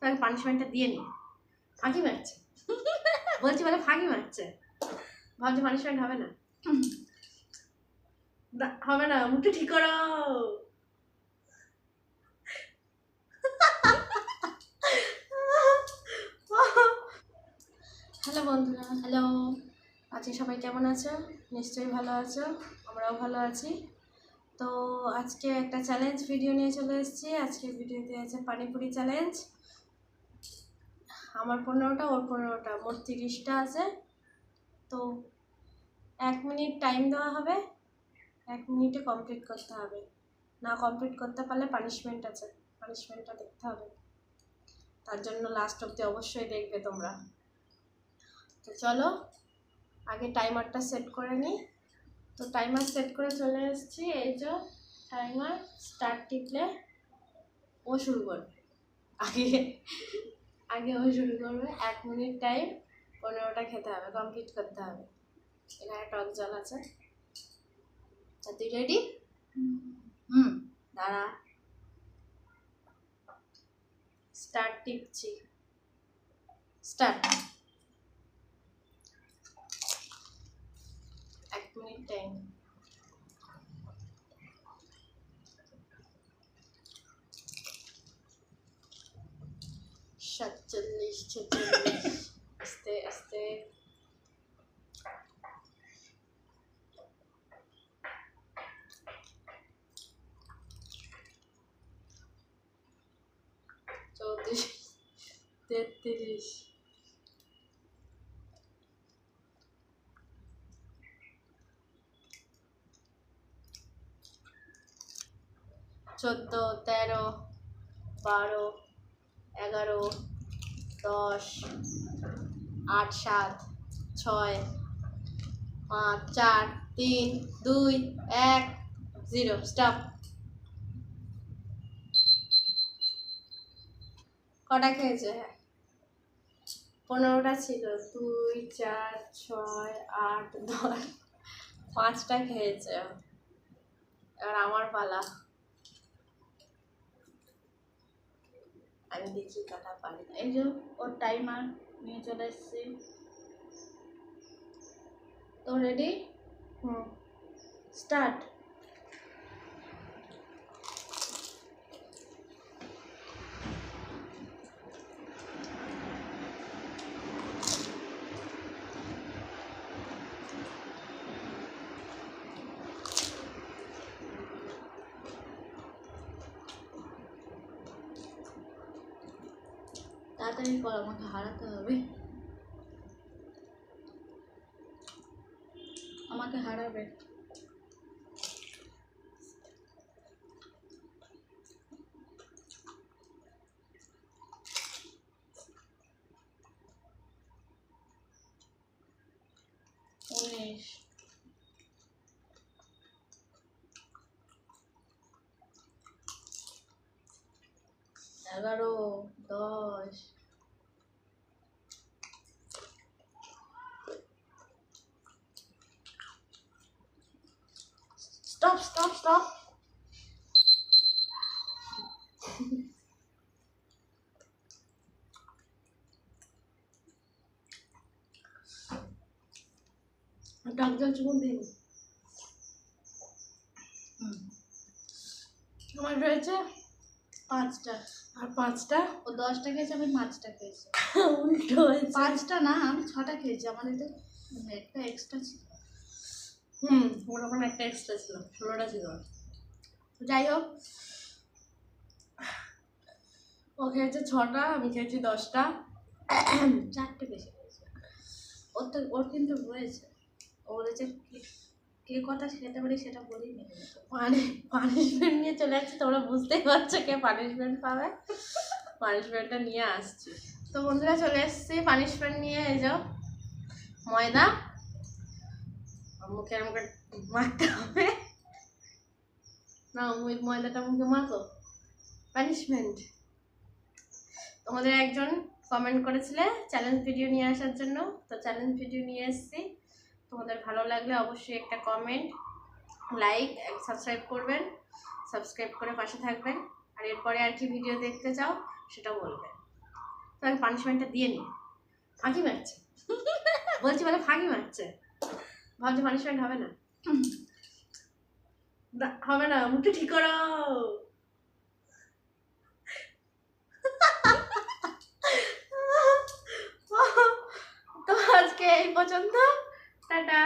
তাকে পানিশমেন্টটা দিয়ে নি। ফাঁকি মারছে বলছি বলে ফাঁকি মারছে, ভাবছি পানিশমেন্ট হবে না, হবে না, মুখটা ঠিক করো। হ্যালো বন্ধুরা, হ্যালো, আজকে সবাই কেমন আছো? নিশ্চয়ই ভালো আছো, আমরাও ভালো আছি। তো আজকে একটা চ্যালেঞ্জ ভিডিও নিয়ে চলে এসেছি। আজকের ভিডিওতে আছে পানিপুরি চ্যালেঞ্জ। আমার 15টা, ওর 15টা, মোট 30টা আছে। তো 1 মিনিট টাইম দেওয়া হবে, 1 মিনিটে কমপ্লিট করতে হবে। না কমপ্লিট করতে পারলে পানিশমেন্ট আছে, পানিশমেন্টটা দেখতে হবে। তার জন্য লাস্ট অবধি অবশ্যই দেখবে তোমরা। তো চলো আগে টাইমারটা সেট করে নিই। তো টাইমার সেট করে চলে এসেছি। এই যে টাইমার স্টার্ট টিপলে ও শুরু করবে, আগে আগে ও শুরু করবে। 1 মিনিট টাইম, 15টা খেতে হবে, কমপ্লিট করতে হবে। এখানে টক জল আছে। তুই রেডি? দাঁড়া, স্টার্ট টিপছি, স্টার্ট। 1 minute time. 47, 46, আস্তে আস্তে। চৌত্রিশ, 33, 14, 13, 12, 11, 10, 8, 7, 6, 5, 4, 3, 2, 1, 0, স্টপ। কটা খেয়েছে? 15টা ছিল। 2, 4, 6, 8, 10, 5টা খেয়েছে। এবার আমার পালা, আমি দেখি কটা পারি। এই যে ওর টাইমার নিয়ে চলে এসেছি। তো রেডি? স্টার্ট। তাড়াতাড়ি কর, আমাকে হারাতে হবে। আমাকে হারাবে। উনিশ, 11, 10, স্টপ স্টপ স্টপ। টক জল চুমুক দিন। আমার রয়েছে 5টা। আর 5টা। ও 10টা খেয়েছে, আমি 5টা খেয়েছি। উল্টো হয়েছে। 5টা না, আমি 6টা খেয়েছি। আমাদের তো একটা এক্সট্রা ছিল। ওর ওখানে একটা এক্সট্রা ছিল, 16টা ছিল। যাই হোক, ও খেয়েছে 6টা, আমি খেয়েছি 10টা। 4টে বেশি খেয়েছে। ওর কিন্তু হয়েছে। ও বলেছে কে কথা খেতে পারি সেটা বলেই নেবে। পানিশমেন্ট নিয়ে চলে যাচ্ছে, তোমরা বুঝতেই পারছো কে পানিশমেন্ট পাবে। পানিশমেন্টটা নিয়ে আসছি। তো বন্ধুরা চলে এসছি পানিশমেন্ট নিয়ে। এই যাও ময়দা, মুখে আমাকে মাখতে হবে না, ময়দাটা মুখে মাখো। পানিশমেন্ট। তোমাদের একজন কমেন্ট করেছিলে চ্যালেঞ্জ ভিডিও নিয়ে আসার জন্য, তো চ্যালেঞ্জ ভিডিও নিয়ে এসেছি। তোমাদের ভালো লাগলে অবশ্যই একটা কমেন্ট, লাইক, সাবস্ক্রাইব করবেন। সাবস্ক্রাইব করে পাশে থাকবেন। আর এরপরে আর কি ভিডিও দেখতে চাও সেটা বলবেন। তাকে পানিশমেন্টটা দিয়ে নি। ফাঁকি মারছে, বলছি বলে ফাঁকি মারছে, ভাবছি পানিশমেন্ট হবে না। হবে না, মুখটা ঠিক করো। তো আজকে এই পর্যন্ত, টাটা।